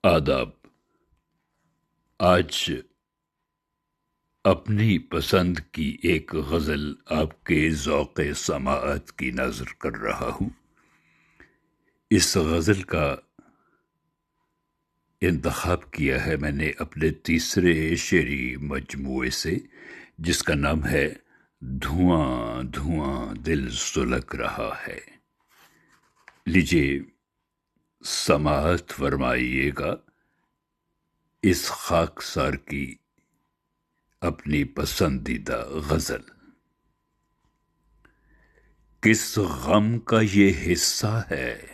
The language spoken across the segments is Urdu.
آداب۔ آج اپنی پسند کی ایک غزل آپ کے ذوق سماعت کی نظر کر رہا ہوں۔ اس غزل کا انتخاب کیا ہے میں نے اپنے تیسرے شعری مجموعے سے، جس کا نام ہے دھواں دھواں دل سلگ رہا ہے۔ لیجیے سماعت فرمائیے گا اس خاکسار کی اپنی پسندیدہ غزل۔ کس غم کا یہ حصہ ہے،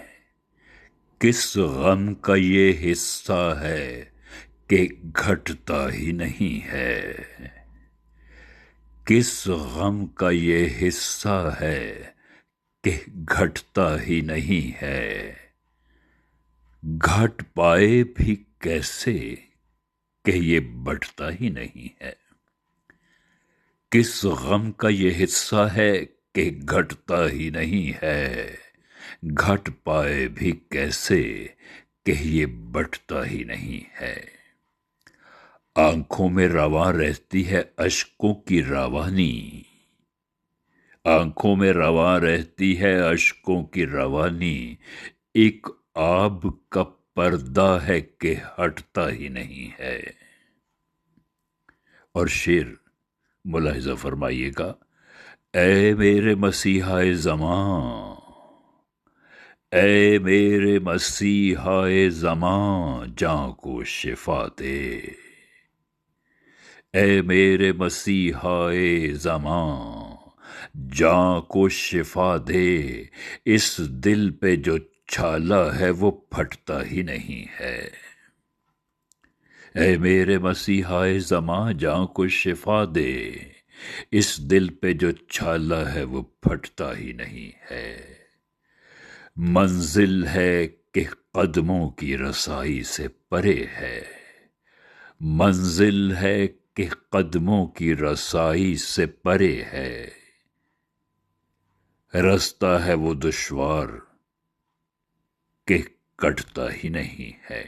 کس غم کا یہ حصہ ہے کہ گھٹتا ہی نہیں ہے، کس غم کا یہ حصہ ہے کہ گھٹتا ہی نہیں ہے، گھٹ پائے بھی کیسے کہ یہ بڑھتا ہی نہیں ہے۔ کس غم کا یہ حصہ ہے کہ گھٹتا ہی نہیں ہے، گھٹ پائے بھی کیسے کہ یہ بڑھتا ہی نہیں ہے۔ آنکھوں میں رواں رہتی ہے اشکوں کی روانی، آنکھوں میں رواں رہتی ہے اشکوں کی روانی، ایک آب کا پردہ ہے کہ ہٹتا ہی نہیں ہے۔ اور شعر ملاحظہ فرمائیے گا۔ اے میرے مسیحائے زمان، اے میرے مسیحائے زمان، جاں کو شفا دے، اے میرے مسیحائے زمان، جاں کو شفا دے، اس دل پہ جو چھالا ہے وہ پھٹتا ہی نہیں ہے۔ اے میرے مسیحائے زمان، جاں کو شفا دے، اس دل پہ جو چھالا ہے وہ پھٹتا ہی نہیں ہے۔ منزل ہے کہ قدموں کی رسائی سے پرے ہے، منزل ہے کہ قدموں کی رسائی سے پرے ہے، رستہ ہے وہ دشوار کہ کٹتا ہی نہیں ہے۔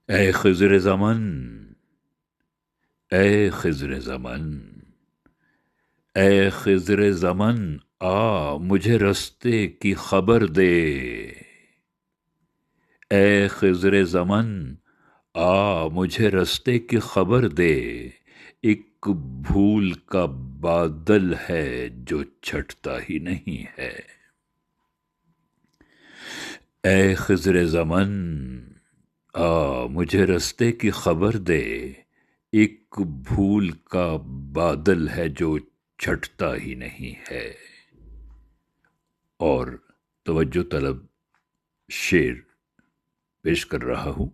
اے خضر زمن، اے خضر زمن، اے خضر زمن، آ مجھے رستے کی خبر دے، اے خضر زمن، آ مجھے رستے کی خبر دے، ایک بھول کا بادل ہے جو چھٹتا ہی نہیں ہے۔ اے خضر زمن، آ مجھے رستے کی خبر دے، ایک بھول کا بادل ہے جو چھٹتا ہی نہیں ہے۔ اور توجہ طلب شعر پیش کر رہا ہوں۔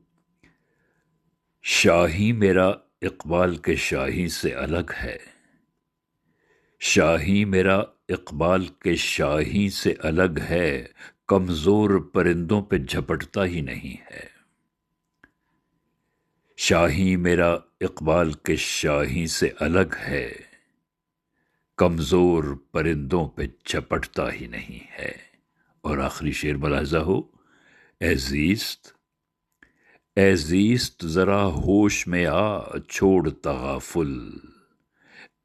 شاہی میرا اقبال کے شاہی سے الگ ہے، شاہی میرا اقبال کے شاہی سے الگ ہے، کمزور پرندوں پہ جھپٹتا ہی نہیں ہے۔ شاہی میرا اقبال کے شاہی سے الگ ہے، کمزور پرندوں پہ جھپٹتا ہی نہیں ہے۔ اور آخری شعر ملاحظہ ہو۔ اے زیست، اے زیست ذرا ہوش میں آ چھوڑ تغافل،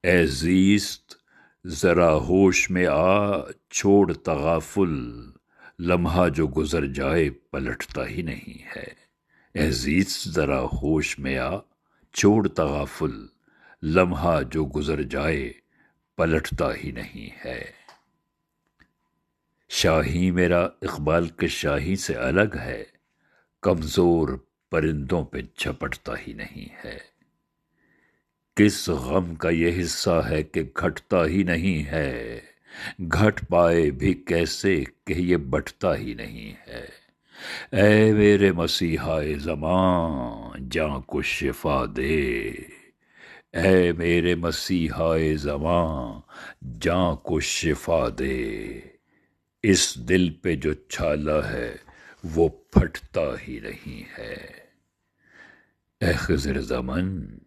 اے زیست ذرا ہوش میں آ چھوڑ تغافل، لمحہ جو گزر جائے پلٹتا ہی نہیں ہے۔ اے زیست ذرا ہوش میں آ چھوڑ تغافل، لمحہ جو گزر جائے پلٹتا ہی نہیں ہے۔ شاہی میرا اقبال کے شاہی سے الگ ہے، کمزور پرندوں پہ جھپٹتا ہی نہیں ہے۔ کس غم کا یہ حصہ ہے کہ گھٹتا ہی نہیں ہے، گھٹ پائے بھی کیسے کہ یہ بٹھتا ہی نہیں ہے۔ اے میرے مسیحائے زمان، جاں کو شفا دے، اے میرے مسیحائے زمان، جاں کو شفا دے، اس دل پہ جو چھالا ہے وہ پھٹتا ہی نہیں ہے۔ اے خضر زمن،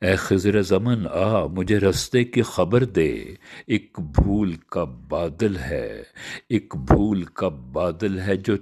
اے خضر زمن، آ مجھے رستے کی خبر دے، ایک بھول کا بادل ہے، ایک بھول کا بادل ہے جو